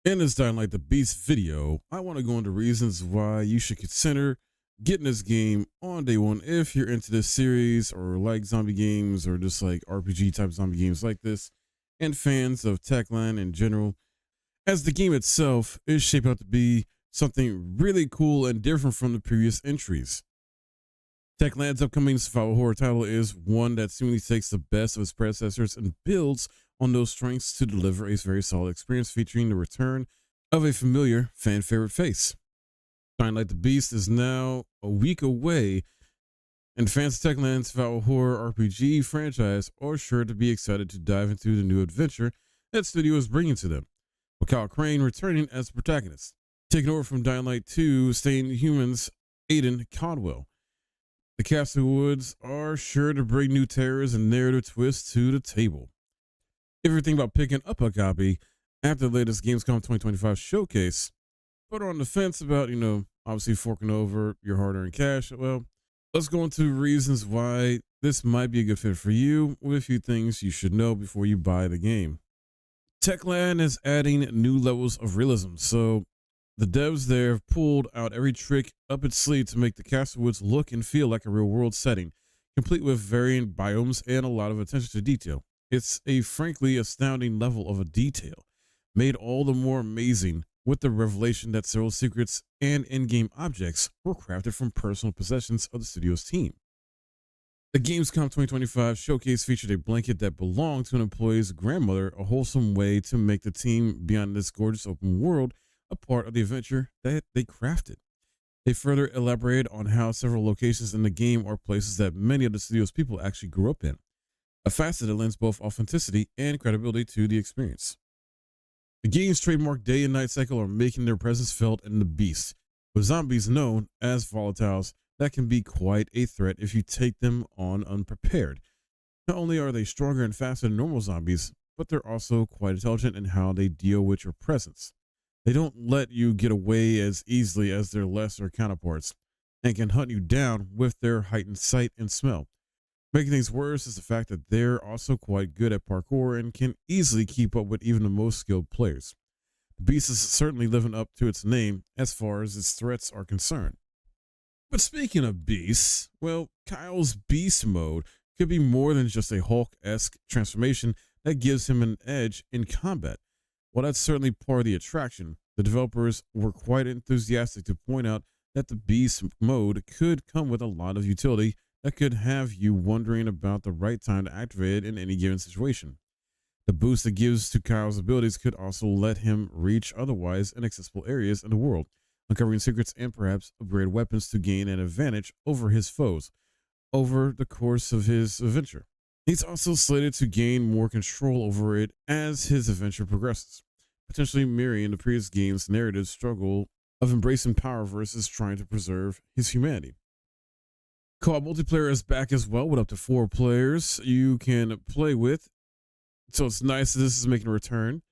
In this Dying Like the Beast video, I want to go into reasons why you should consider getting this game on day one if you're into this series or like zombie games or just like RPG type zombie games like this, and fans of Techland in general, as the game itself is shaped out to be something really cool and different from the previous entries. Techland's upcoming survival horror title is one that seemingly takes the best of its predecessors and builds on those strengths to deliver a very solid experience featuring the return of a familiar fan favorite face. Shine Like the Beast is now a week away, and fans of Techland's survival horror RPG franchise are sure to be excited to dive into the new adventure that studio is bringing to them, with Kyle Crane returning as the protagonist, taking over from Dying Light 2 Staying Humans Aiden Caldwell. The Castle Woods are sure to bring new terrors and narrative twists to the table. If you're thinking about picking up a copy after the latest Gamescom 2025 showcase, but are on the fence about, obviously forking over your hard-earned cash, well, let's go into reasons why this might be a good fit for you with a few things you should know before you buy the game. Techland is adding new levels of realism, so the devs there have pulled out every trick up its sleeve to make the Castlewoods look and feel like a real-world setting, complete with varying biomes and a lot of attention to detail. It's a frankly astounding level of a detail, made all the more amazing with the revelation that several secrets and in-game objects were crafted from personal possessions of the studio's team. The Gamescom 2025 showcase featured a blanket that belonged to an employee's grandmother, a wholesome way to make the team beyond this gorgeous open world a part of the adventure that they crafted. They further elaborated on how several locations in the game are places that many of the studio's people actually grew up in, a facet that lends both authenticity and credibility to the experience. The game's trademark day and night cycle are making their presence felt in the beast, with zombies known as volatiles that can be quite a threat if you take them on unprepared. Not only are they stronger and faster than normal zombies, but they're also quite intelligent in how they deal with your presence. They don't let you get away as easily as their lesser counterparts, and can hunt you down with their heightened sight and smell. Making things worse is the fact that they're also quite good at parkour and can easily keep up with even the most skilled players. The beast is certainly living up to its name as far as its threats are concerned. But speaking of beasts, well, Kyle's beast mode could be more than just a Hulk-esque transformation that gives him an edge in combat. While that's certainly part of the attraction, the developers were quite enthusiastic to point out that the beast mode could come with a lot of utility that could have you wondering about the right time to activate it in any given situation. The boost it gives to Kyle's abilities could also let him reach otherwise inaccessible areas in the world, uncovering secrets and perhaps upgrade weapons to gain an advantage over his foes over the course of his adventure. He's also slated to gain more control over it as his adventure progresses, potentially mirroring the previous game's narrative struggle of embracing power versus trying to preserve his humanity. Co-op multiplayer is back as well with up to 4 players you can play with. So it's nice that this is making a return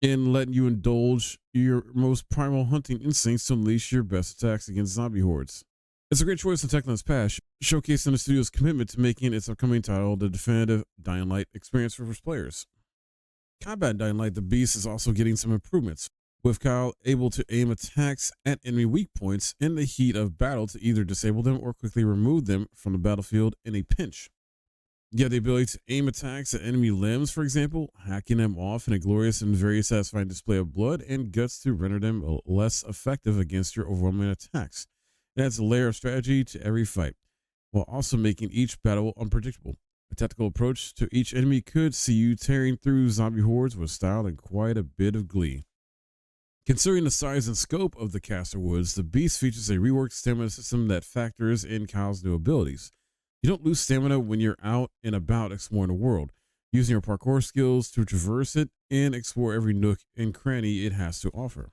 and letting you indulge your most primal hunting instincts to unleash your best attacks against zombie hordes. It's a great choice in Techland's past, showcasing the studio's commitment to making its upcoming title the definitive Dying Light experience for first players. Combat in Dying Light the Beast is also getting some improvements, with Kyle able to aim attacks at enemy weak points in the heat of battle to either disable them or quickly remove them from the battlefield in a pinch. You have the ability to aim attacks at enemy limbs, for example, hacking them off in a glorious and very satisfying display of blood and guts to render them less effective against your overwhelming attacks. It adds a layer of strategy to every fight, while also making each battle unpredictable. A tactical approach to each enemy could see you tearing through zombie hordes with style and quite a bit of glee. Considering the size and scope of the Castlewoods, the Beast features a reworked stamina system that factors in Kyle's new abilities. You don't lose stamina when you're out and about exploring the world, using your parkour skills to traverse it and explore every nook and cranny it has to offer.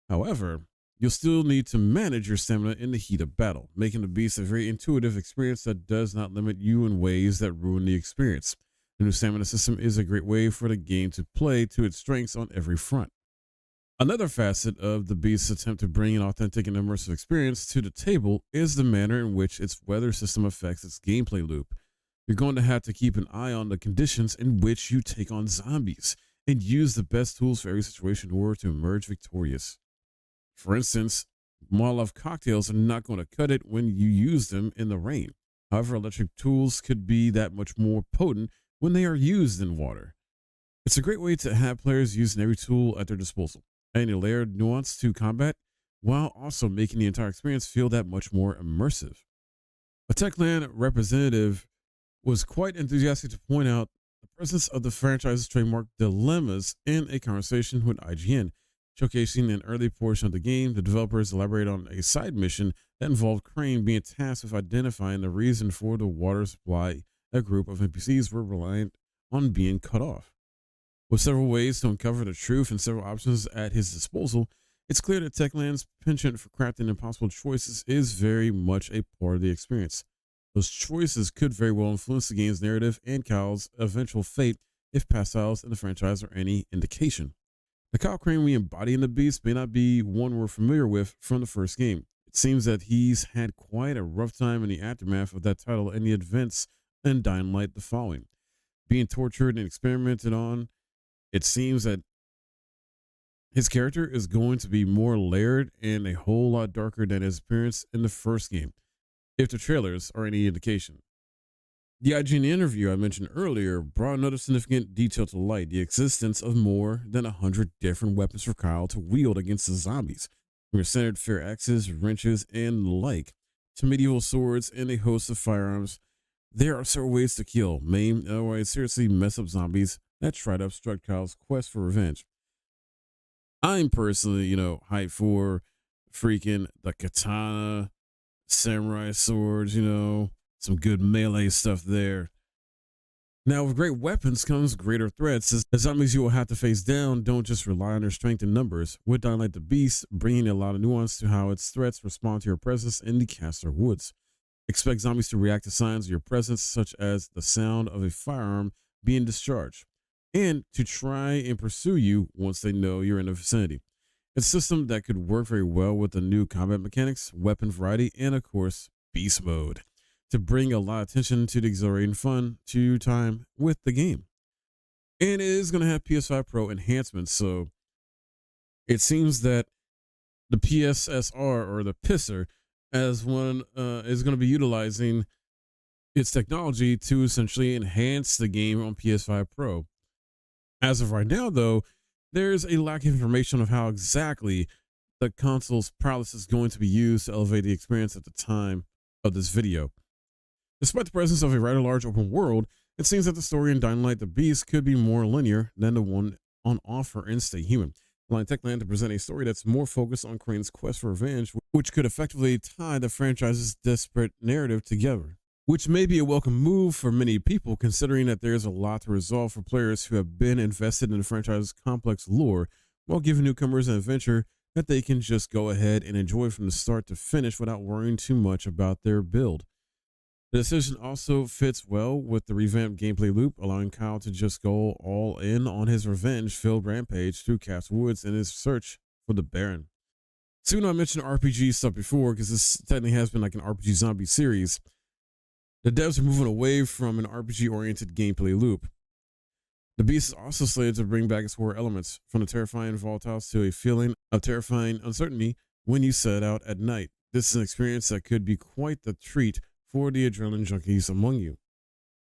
However, you'll still need to manage your stamina in the heat of battle, making the Beast a very intuitive experience that does not limit you in ways that ruin the experience. The new stamina system is a great way for the game to play to its strengths on every front. Another facet of the Beast's attempt to bring an authentic and immersive experience to the table is the manner in which its weather system affects its gameplay loop. You're going to have to keep an eye on the conditions in which you take on zombies and use the best tools for every situation in order to emerge victorious. For instance, Molotov cocktails are not going to cut it when you use them in the rain. However, electric tools could be that much more potent when they are used in water. It's a great way to have players using every tool at their disposal, adding a layered nuance to combat while also making the entire experience feel that much more immersive. A Techland representative was quite enthusiastic to point out the presence of the franchise's trademark dilemmas in a conversation with IGN. Showcasing an early portion of the game, the developers elaborate on a side mission that involved Crane being tasked with identifying the reason for the water supply a group of NPCs were reliant on being cut off. With several ways to uncover the truth and several options at his disposal, it's clear that Techland's penchant for crafting impossible choices is very much a part of the experience. Those choices could very well influence the game's narrative and Kyle's eventual fate if past titles in the franchise are any indication. The Kyle Crane we embody in the Beast may not be one we're familiar with from the first game. It seems that he's had quite a rough time in the aftermath of that title and the events in Dying Light the following. Being tortured and experimented on, it seems that his character is going to be more layered and a whole lot darker than his appearance in the first game, if the trailers are any indication. The IGN interview I mentioned earlier brought another significant detail to light: the existence of more than 100 different weapons for Kyle to wield against the zombies, from your standard fair axes, wrenches, and the like, to medieval swords and a host of firearms. There are several ways to kill, maim, and otherwise seriously mess up zombies that try to obstruct Kyle's quest for revenge. I'm personally, hyped for freaking the katana, samurai swords, some good melee stuff there. Now, with great weapons comes greater threats, as the zombies you will have to face down don't just rely on their strength and numbers, with Dying Light the Beast bringing a lot of nuance to how its threats respond to your presence in the Castor Woods. Expect zombies to react to signs of your presence, such as the sound of a firearm being discharged, and to try and pursue you once they know you're in the vicinity. It's a system that could work very well with the new combat mechanics, weapon variety, and of course, beast mode, to bring a lot of attention to the exhilarating fun to your time with the game. And it is going to have PS5 Pro enhancements, so it seems that the PSSR, or the PISSR, as one, is going to be utilizing its technology to essentially enhance the game on PS5 Pro. As of right now, though, there's a lack of information of how exactly the console's prowess is going to be used to elevate the experience at the time of this video. Despite the presence of a rather large open world, it seems that the story in Dying Light the Beast could be more linear than the one on offer in Stay Human, allowing Techland to present a story that's more focused on Crane's quest for revenge, which could effectively tie the franchise's desperate narrative together. Which may be a welcome move for many people, considering that there's a lot to resolve for players who have been invested in the franchise's complex lore, while giving newcomers an adventure that they can just go ahead and enjoy from the start to finish without worrying too much about their build. The decision also fits well with the revamped gameplay loop, allowing Kyle to just go all in on his revenge-filled rampage through Castor Woods in his search for the Baron. So, I mentioned RPG stuff before, because this technically has been like an RPG zombie series. The devs are moving away from an RPG-oriented gameplay loop. The Beast is also slated to bring back its horror elements, from the terrifying volatiles to a feeling of terrifying uncertainty when you set out at night. This is an experience that could be quite the treat for the adrenaline junkies among you.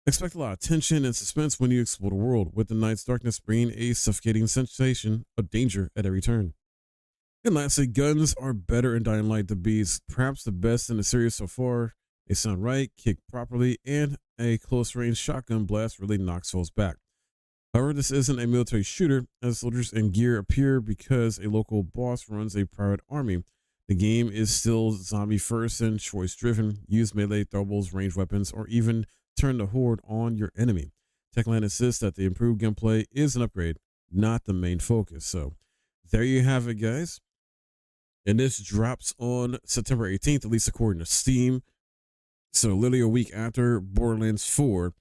Expect a lot of tension and suspense when you explore the world, with the night's darkness bringing a suffocating sensation of danger at every turn. And lastly, guns are better in Dying Light the Beast, perhaps the best in the series so far. They sound right, kick properly, and a close-range shotgun blast really knocks foes back. However, this isn't a military shooter, as soldiers and gear appear because a local boss runs a private army. The game is still zombie first and choice driven. Use melee, throwables, ranged weapons, or even turn the horde on your enemy. Techland insists that the improved gameplay is an upgrade, not the main focus. So there you have it, guys. And this drops on September 18th, at least according to Steam. So literally a week after Borderlands 4.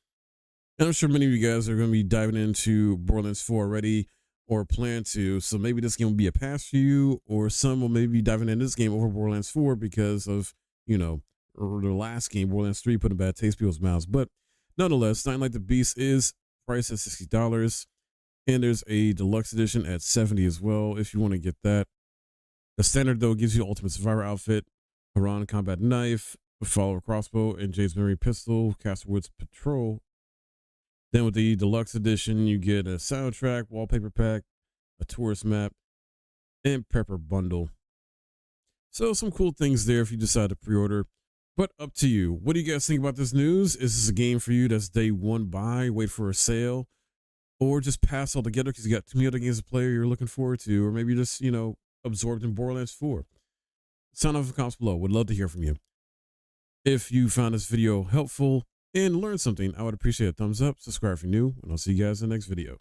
And I'm sure many of you guys are going to be diving into Borderlands 4 already, or plan to. So maybe this game will be a pass for you, or some will maybe be diving into this game over Borderlands 4 because of, the last game, Borderlands 3, put a bad taste in people's mouths. But nonetheless, Dying Light the Beast is priced at $60. And there's a deluxe edition at 70 as well if you want to get that. The standard, though, gives you Ultimate Survivor outfit, Haran combat knife, follower crossbow, and Jade's memory pistol, Castlewood's patrol. Then with the deluxe edition, you get a soundtrack, wallpaper pack, a tourist map, and prepper bundle. So some cool things there if you decide to pre-order, but up to you. What do you guys think about this news? Is this a game for you that's day one buy, wait for a sale, or just pass altogether because you got too many other games to play you're looking forward to, or maybe you're just, absorbed in Borderlands 4? Sound off in the comments below. Would love to hear from you. If you found this video helpful and learned something, I would appreciate a thumbs up, subscribe if you're new, and I'll see you guys in the next video.